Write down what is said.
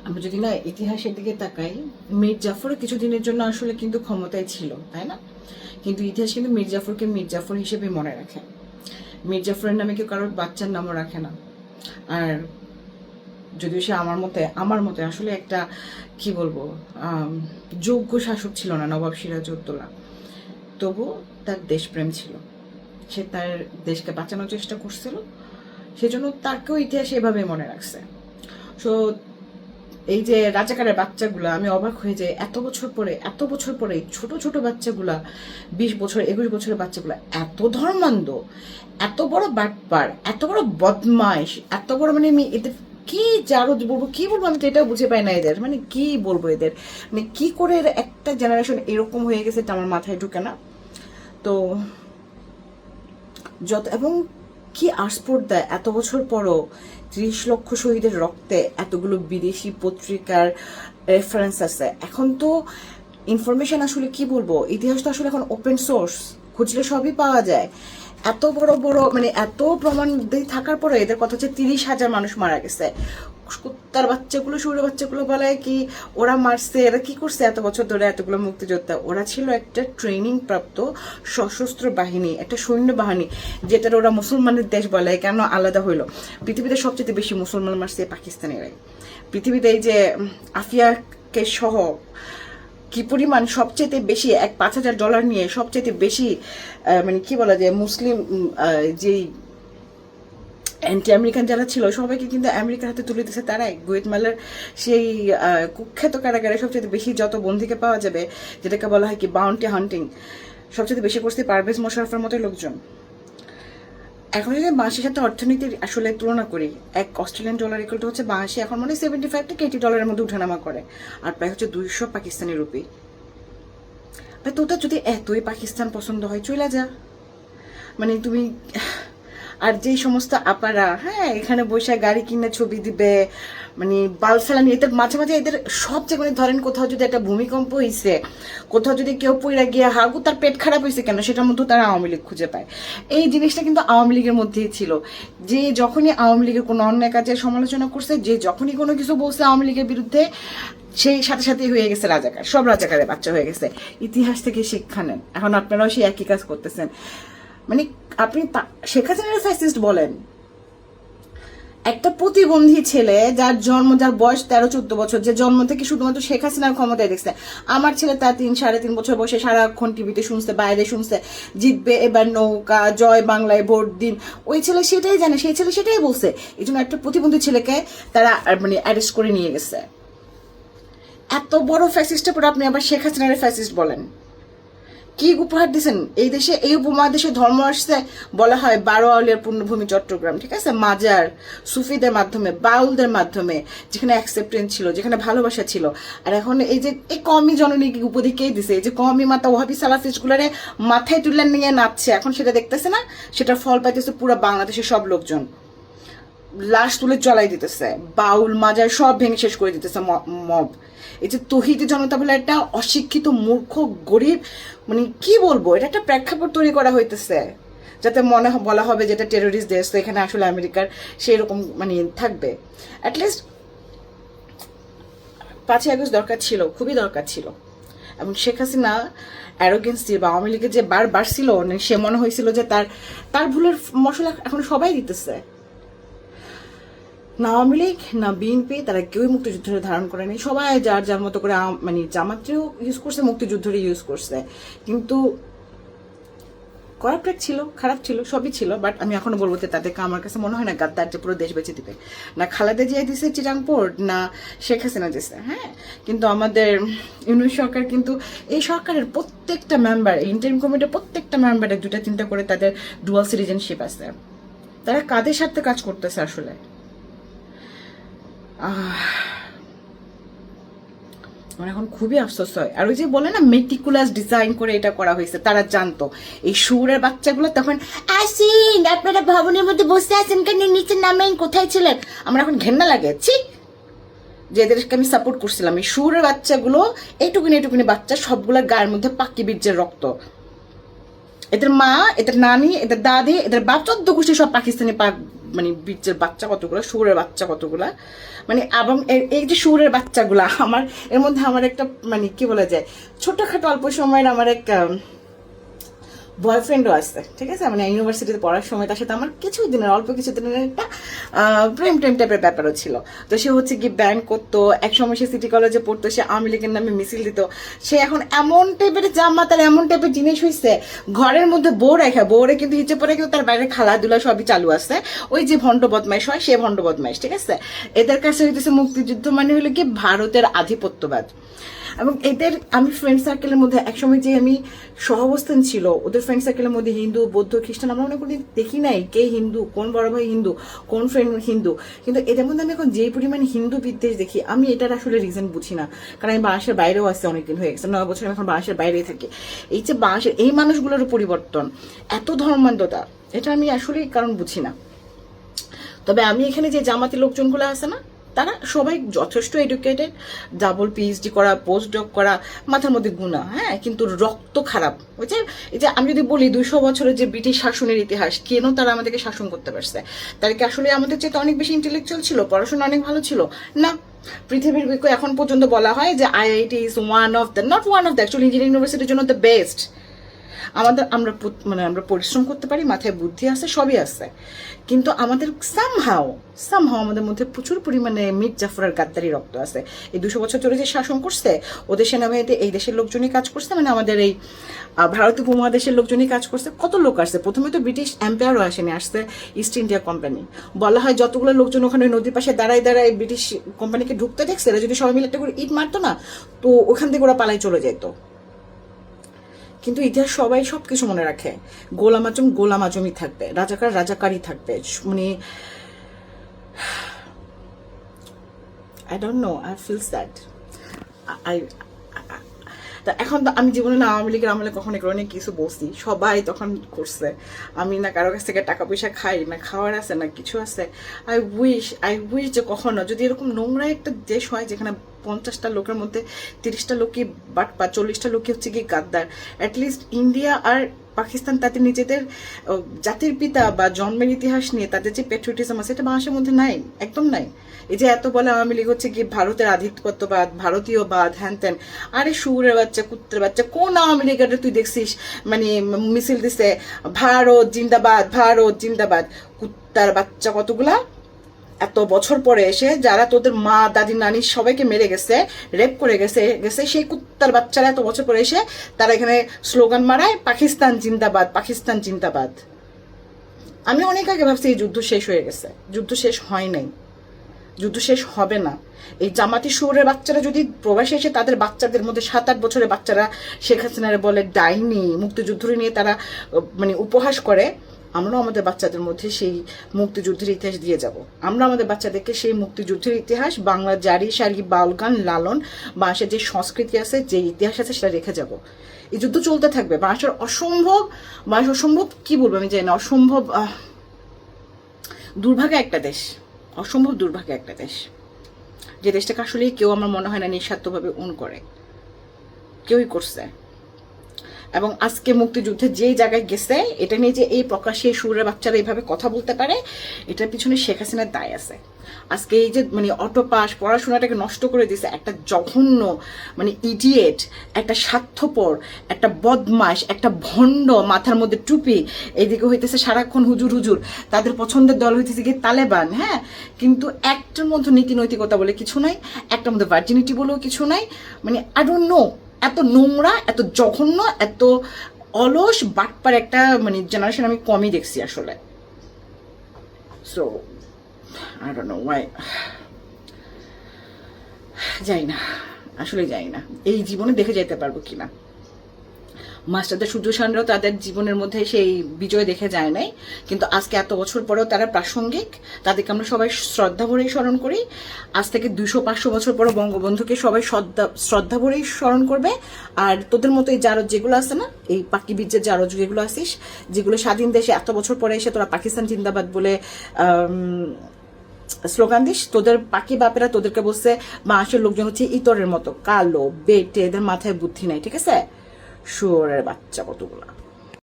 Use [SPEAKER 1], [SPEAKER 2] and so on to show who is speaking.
[SPEAKER 1] আমরা যদি না ইতিহাসের দিকে তাকাই, মীর জাফর কিছুদিনের জন্য আসলে কিন্তু ক্ষমতায় ছিল, তাই না? কিন্তু ইতিহাস কিন্তু মীর জাফরকে মীর জাফর হিসেবে মনে রাখে। মীর জাফরের নামে কেউ কারোর বাচ্চার নামও রাখে না। আর যদিও সে আমার মতে আসলে একটা কি বলবো, যোগ্য শাসক ছিল না নবাব সিরাজউদ্দৌলা, তবু তার দেশপ্রেম ছিল। সে তার দেশকে বাঁচানোর চেষ্টা করছিল, সেজন্য তাকেও ইতিহাস এভাবে মনে রাখছে। সো এই যে রাজাকারের বাচ্চাগুলা, আমি অবাক হয়ে যাই এত বছর পরে ছোট ছোট বাচ্চাগুলা, 20 বছর 21 বছরের বাচ্চাগুলা এত ধর্মান্ধ, এত বড় বাটপার, এত বড় বদমাইশ, এত বড়, মানে আমি এদের কি জারদ বলবো, কি বলবো, আমি তো এটাও বুঝে পাই না এদের, মানে কি বলবো এদের, মানে কি করে একটা জেনারেশন এরকম হয়ে গেছে এটা আমার মাথায় ঢুকে না। তো এবং কি আস্পর্ধা, এত বছর পরও 30 লক্ষ শহীদের রক্তে এতগুলো বিদেশি পত্রিকার রেফারেন্স আছে। এখন তো ইনফরমেশন আসলে কি বলবো, ইতিহাস তো আসলে এখন ওপেন সোর্স, খুঁজলে সবই পাওয়া যায়। এত বড় বড় মানে এত প্রমাণ থাকার পরে এদের কথা হচ্ছে 30,000 মানুষ মারা গেছে। কুত্তার বাচ্চাগুলো, শুয়োরের বাচ্চাগুলো বলে কি ওরা মারছে, এরা কি করছে এত বছর ধরে এতগুলো মুক্তিযোদ্ধা? ওরা ছিল একটা ট্রেনিং প্রাপ্ত সশস্ত্র বাহিনী, একটা সৈন্য বাহিনী, যেটার ওরা মুসলমানের দেশ বলে। কেন আলাদা হইলো? পৃথিবীতে সবচেয়ে বেশি মুসলমান মারছে পাকিস্তানিরাই। পৃথিবীতে এই যে আফিয়াকে সহ কি পরিমাণ সবচেয়ে বেশি, $5,000 নিয়ে সবচেয়ে বেশি মানে কি বলা যায়, মুসলিম যেই অ্যান্টি আমেরিকান যারা ছিল সবাইকে কিন্তু আমেরিকার হাতে তুলে দিয়েছে তারাই। গুয়েটমালার সেই কুখ্যাত কারাগারে সবচেয়ে বেশি যত বন্দীকে পাওয়া যাবে, যেটাকে বলা হয় কি বাউন্টি হান্টিং, সবচেয়ে বেশি করছে পারভেজ মোশাররফের মতো লোকজন। এখন যদি বাংলাদেশের সাথে অর্থনীতির আসলে তুলনা করি, $1 ইকুয়াল টু হচ্ছে বাংলাদেশে এখন মানে $75 থেকে $80 মধ্যে উঠানামা করে, আর প্রায় হচ্ছে 200 পাকিস্তানি রুপি। তোদের যদি এতই পাকিস্তান পছন্দ হয় চলে যা, মানে তুমি। আর যেই সমস্ত আপারা হ্যাঁ এখানে বসে গাড়ি কিনে ছবি দিবে, মানে বাল ফেলানি, এদের মাঝে মাঝে এদের সব জায়গায় ধরেন কোথাও যদি একটা ভূমিকম্প হয়েছে, কোথাও যদি কেউ পইরা গিয়ে হাগু তার পেট খারাপ হয়েছে কেন, সেটার মধ্যে তারা আওয়ামী লীগ খুঁজে পায়। এই জিনিসটা কিন্তু আওয়ামী লীগের মধ্যেই ছিল, যে যখনই আওয়ামী লীগের কোনো অন্যায় কাজের সমালোচনা করছে, যে যখনই কোনো কিছু বলছে আওয়ামী লীগের বিরুদ্ধে, সেই সাথে সাথেই হয়ে গেছে রাজাকার, সব রাজাকারের বাচ্চা হয়ে গেছে। ইতিহাস থেকে শিক্ষা নেন, এখন আপনারাও সেই একই কাজ করতেছেন। মানে আপনি শেখ হাসিনার ফ্যাসিস্ট বলেন, একটা প্রতিবন্ধী ছেলে যার বয়স 13-14 বছর, যে জন্ম থেকে শুধুমাত্র শেখ হাসিনার ক্ষমতায় দেখছে। আমার ছেলে তার 3-3.5 বছর বয়সে সারাক্ষণ টিভিতে শুনছে, বাইরে শুনছে জিতবে এবার নৌকা, জয় বাংলায় ভোট দিন। ওই ছেলে সেটাই জানে, সেই ছেলে সেটাই বলছে। এই জন্য একটা প্রতিবন্ধী ছেলেকে তারা মানে অ্যারেস্ট করে নিয়ে গেছে। এত বড় ফ্যাসিস্টের পর আপনি আবার শেখ হাসিনার ফ্যাসিস্ট বলেন? কি উপহার দিচ্ছেন এই দেশে? এই উপমহাদেশে ধর্ম আসছে বলা হয় 12 আউলিয়ার পূর্ণভূমি চট্টগ্রাম, ঠিক আছে? মাজার সুফিদের মাধ্যমে, বাউলদের মাধ্যমে, যেখানে অ্যাকসেপ্টেন্স ছিল, যেখানে ভালোবাসা ছিল। আর এখন এই যে এই কমি জননী উপাধি কে দিছে? এই যে কমি মাতা ওহাবি সালাফিস্ট গুলারে মাথায় তুলে নিয়ে নাচছে, এখন সেটা দেখতেছে না? সেটার ফল পাইতেছে পুরো বাংলাদেশের সব লোকজন। লাশ তুলে জ্বলাই দিতেছে, বাউল মাজার সব ভেঙে শেষ করে দিতেছে মব। এই যে তৌহিদি জনতা বলে একটা অশিক্ষিত মূর্খ গরিব, মানে কি বলবো, এটা একটা প্রেক্ষাপট তৈরি করা হইতেছে যাতে বলা হবে যেটা টেরোরিস্ট দেশ, তো এখানে আসলে আমেরিকার সেই রকম মানে থাকবে। অ্যাটলিস্ট 5ই আগস্ট দরকার ছিল, খুবই দরকার ছিল। এবং শেখ হাসিনা অ্যারোগেন্সি বা আওয়ামী লীগের যে বার ছিল, সে মনে হয়েছিল যে তার ভুলের মশলা এখন সবাই দিতেছে। না আওয়ামী লীগ না বিএনপি, তারা কেউই মুক্তিযুদ্ধের ধারণ করেনি। সবাই যার যার মতো করে মানে জামাতও ইউজ করছে, মুক্তিযুদ্ধেরই ইউজ করছে। কিন্তু করাপ্টেড ছিল, খারাপ ছিল, সবই ছিল। বাট আমি এখনো বলবো যে তাদেরকে আমার কাছে মনে হয় না গাদ্দার যে পুরো দেশ বেঁচে দিবে। না খালেদা জিয়া দিছে চিরাং পোর্ট, না শেখ হাসিনা দিছে। হ্যাঁ, কিন্তু আমাদের ইউনিয়ন সরকার কিন্তু এই সরকারের প্রত্যেকটা মেম্বার, ইন্টারিম কমিটির প্রত্যেকটা মেম্বারের 2-3টা করে তাদের ডুয়াল সিটিজেনশিপ আছে। তারা কাদের সাথে কাজ করতেছে আসলে? আমার এখন খুবই আফসোস হয়। আর ওই যে বলে না মেটিকুলাস ডিজাইন করে এটা করা হয়েছে, তারা জানতো এই সুরের বাচ্চাগুলো তখন আসেন, আপনারা ভবনের মধ্যে বসে আছেন কেন, নিচে নামেন, কোথায় ছিলেন? আমার এখন ঘেন্না লাগে, যে এদেরকে আমি সাপোর্ট করছিলাম। এই সুরের বাচ্চাগুলো, এইটুকুনি বাচ্চা, সবগুলোর গায়ের মধ্যে পাকি বীর্যের রক্ত। এদের মা, এদের নানি, এদের দাদি, এদের বাপ 14 গোষ্ঠী সব পাকিস্তানি মানে বীর্যের বাচ্চা কতগুলো, শুয়োরের বাচ্চা কতগুলা, মানে এবং এই যে শুয়োরের বাচ্চাগুলা আমার এর মধ্যে আমার একটা মানে কি বলা যায় ছোটখাটো অল্প সময়ের আমার এক বয়ফ্রেন্ডও আসছে, ঠিক আছে, মানে ইউনিভার্সিটিতে পড়ার সময় তার সাথে আমার অল্প কিছু দিনের একটা প্রেম টাইপের ব্যাপারও ছিল। তো সে হচ্ছে কি ব্যান্ড করতো, এক সময় সে সিটি কলেজে পড়তো, সে আওয়ামী লীগের নামে মিছিল দিত। সে এখন এমন টাইপের জামা, তার এমন টাইপের জিনিস হয়েছে, ঘরের মধ্যে বউরে কিন্তু হিচে পরে কিন্তু তার বাইরে খেলাধুলা সবই চালু আছে। ওই যে ভণ্ড বদমাইশ হয়, সে ভণ্ড বদমাইশ, ঠিক আছে। এদের কাছে হইতেছে মুক্তিযুদ্ধ মানে হলো কি ভারতের আধিপত্যবাদ। এবং এদের আমি ফ্রেন্ড সার্কেলের মধ্যে একসময় যে আমি সহাবস্থান ছিল, ওদের ফ্রেন্ড সার্কেলের মধ্যে হিন্দু, বৌদ্ধ, খ্রিস্টান আমরা অনেক কোনোদিন দেখি নাই কে হিন্দু, কোন বড় ভাই হিন্দু, কোন ফ্রেন্ড হিন্দু। কিন্তু এদের মধ্যে আমি এখন যে পরিমাণ হিন্দু বিদ্বেষ দেখি, আমি এটার আসলে রিজন বুঝি না। কারণ আমি বাংলাদেশের বাইরেও আসতে অনেকদিন হয়ে গেছে, 9 বছর আমি এখন বাংলাদেশের বাইরেই থাকি। এই যে বাংলাদেশের এই মানুষগুলোর পরিবর্তন, এত ধর্মান্ধতা, এটা আমি আসলে কারণ বুঝি না। তবে আমি এখানে যে জামাতি লোকজনগুলো আছে না, তারা সবাই যথেষ্ট এডুকেটেড, ডাবল পিএইচডি করা, পোস্ট ডক করা, মাথার মধ্যে গুণা, হ্যাঁ, কিন্তু রক্ত খারাপ। ওই যে এই যে আমি যদি বলি 200 বছরের যে ব্রিটিশ শাসনের ইতিহাস, কেন তারা আমাদেরকে শাসন করতে পারছে? তারা কি আসলে আমাদের চেয়ে অনেক বেশি ইন্টেলেকচুয়াল ছিল, পড়াশোনা অনেক ভালো ছিল? না। পৃথিবীর এখন পর্যন্ত বলা হয় যে IIT is not one of the actually engineering ইউনিভার্সিটির জন্য দ্য বেস্ট। আমরা পরিশ্রম করতে পারি, মাথায় বুদ্ধি আছে, সবই আছে, কিন্তু আমাদের সামহাও আমাদের মধ্যে প্রচুর পরিমাণে মীর জাফরের গাদ্দারি রক্ত আছে। এই 200 বছর ধরে যে শাসন করছে, ওদের সেনাবাহিনীতে এই দেশের লোকজনই কাজ করছে, মানে আমাদের এই ভারতীয় উপমহাদেশের লোকজনই কাজ করছে। কত লোক আসছে, প্রথমে তো ব্রিটিশ এম্পায়ারও আসেনি, আসছে ইস্ট ইন্ডিয়া কোম্পানি। বলা হয় যতগুলো লোকজন ওখানে নদীর পাশে দাঁড়ায় ব্রিটিশ কোম্পানিকে ঢুকতে দেখছে, এরা যদি সবাই মিলে একটা করে ইট মারতো না, তো ওখান থেকে ওরা পালাই চলে যেত। কিন্তু ইতিহাস সবাই সবকিছু মনে রাখে। গোলাম আজমই থাকবে, রাজাকারই থাকবে, মানে I don't know, I feel sad. তা এখন তো আমি জীবনে না আওয়ামী লীগের আমলে কখনো অনেক কিছু বলছি, সবাই তখন করছে। আমি না কারো কাছ থেকে টাকা পয়সা খাই, না খাওয়ার আছে, না কিছু আছে। আই উইশ যে কখনো যদি এরকম নোংরা একটা দেশ হয় যেখানে 50টা লোকের মধ্যে 30টা লোকই বাটপা, 40টা লোকই হচ্ছে কি গাদ্দার। অ্যাটলিস্ট ইন্ডিয়া আর পাকিস্তান তাদের নিজেদের জাতির পিতা বা জন্মের ইতিহাস নিয়ে তাদের যে প্যাট্রিয়টিজম আছে, এটা বাংলাদেশের মধ্যে নাই, একদম নাই। এই যে এত বলে আওয়ামী লীগ হচ্ছে কি ভারতের আধিপত্যবাদ, ভারতীয়বাদ, হ্যান ত্যান। আরে শুয়োরের বাচ্চা, কুত্তের বাচ্চা, কোন আওয়ামী লীগের তুই দেখছিস মানে মিছিল দিছে ভারত জিন্দাবাদ, ভারত জিন্দাবাদ? কুত্তার বাচ্চা কতগুলা এত বছর পরে এসে যারা তোদের মা, দাদি, নানি সবাইকে মেরে গেছে, রেপ করে গেছে, সেই কুত্তার বাচ্চারা এত বছর পরে এসে তারা এখানে স্লোগান মারায় পাকিস্তান জিন্দাবাদ, পাকিস্তান জিন্দাবাদ। আমি অনেক আগে ভাবছি এই যুদ্ধ শেষ হয়ে গেছে, যুদ্ধ শেষ হয় নাই, যুদ্ধ শেষ হবে না। এই জামাতি শুয়োরের বাচ্চারা যদি প্রবাসে এসে তাদের বাচ্চাদের মধ্যে 7-8 বছরের বাচ্চারা শেখ হাসিনারে বলে ডাইনি, মুক্তিযুদ্ধ নিয়ে তারা মানে উপহাস করে, আমরাও আমাদের বাচ্চাদের মধ্যে সেই মুক্তিযুদ্ধের ইতিহাস দিয়ে যাব। আমরা আমাদের বাচ্চাদেরকে সেই মুক্তিযুদ্ধের ইতিহাস, বাংলা জারি সারি, বাউল গান, লালন, বাংলাদেশের যে সংস্কৃতি আছে, যে ইতিহাস আছে, সেটা রেখে যাব। এই যুদ্ধ চলতে থাকবে। বাংলাদেশের অসম্ভব কি বলবো আমি জানি না, অসম্ভব দুর্ভাগা একটা দেশ, অসম্ভব দুর্ভাগা একটা দেশ, যে দেশটাকে আসলে কেউ আমার মনে হয় না নিঃস্বার্থভাবে করে, কেউই করছে। এবং আজকে মুক্তিযুদ্ধে যেই জায়গায় গেছে, এটা নিয়ে যে এই প্রকাশ্যে সুরের বাচ্চারা এইভাবে কথা বলতে পারে, এটার পিছনে শেখ হাসিনার দায় আছে। আজকে এই যে মানে অটো পাস, পড়াশোনাটাকে নষ্ট করে দিয়েছে একটা জঘন্য মানে ইডিয়েট, একটা স্বার্থপর, একটা বদমাস, একটা ভণ্ড, মাথার মধ্যে টুপি, এইদিকে হইতেছে সারাক্ষণ হুজুর। তাদের পছন্দের দল হইতেছে কি তালেবান, হ্যাঁ, কিন্তু একটার মধ্যে নীতি নৈতিকতা বলে কিছু নাই, একটার মধ্যে ভার্জিনিটি বলেও কিছু নাই। মানে আই ডোন্ট নো, এত নোংরা, এত জঘন্য, এত অলস বাটপার একটা মানে জেনারেশন আমি কমই দেখছি আসলে। So I don't no Y, যাই না, আসলে যাই না এই জীবনে দেখে যেতে পারবো কিনা। মাস্টারদের সূর্যসানরাও তাদের জীবনের মধ্যে সেই বিজয় দেখে যায় নাই, কিন্তু আজকে এত বছর পরেও তারা প্রাসঙ্গিক, তাদেরকে আমরা সবাই শ্রদ্ধা ভরেই স্মরণ করি। আজ থেকে 200-500 বছর পরে বঙ্গবন্ধুকে সবাই শ্রদ্ধা ভরেই স্মরণ করবে। আর তোদের মতো এই জারজ যেগুলো আছে না, এই পাকি বীর্যের জারজ যেগুলো আসিস, যেগুলো স্বাধীন দেশে এত বছর পরে এসে তোরা পাকিস্তান জিন্দাবাদ বলে স্লোগান দিস, তোদের পাকি বাপেরা তোদেরকে বলছে বাংলাদেশের লোকজন হচ্ছে ইতরের মতো কালো বেটে, এদের মাথায় বুদ্ধি নাই, ঠিক আছে? শুয়োরের বাচ্চা কতগুলা।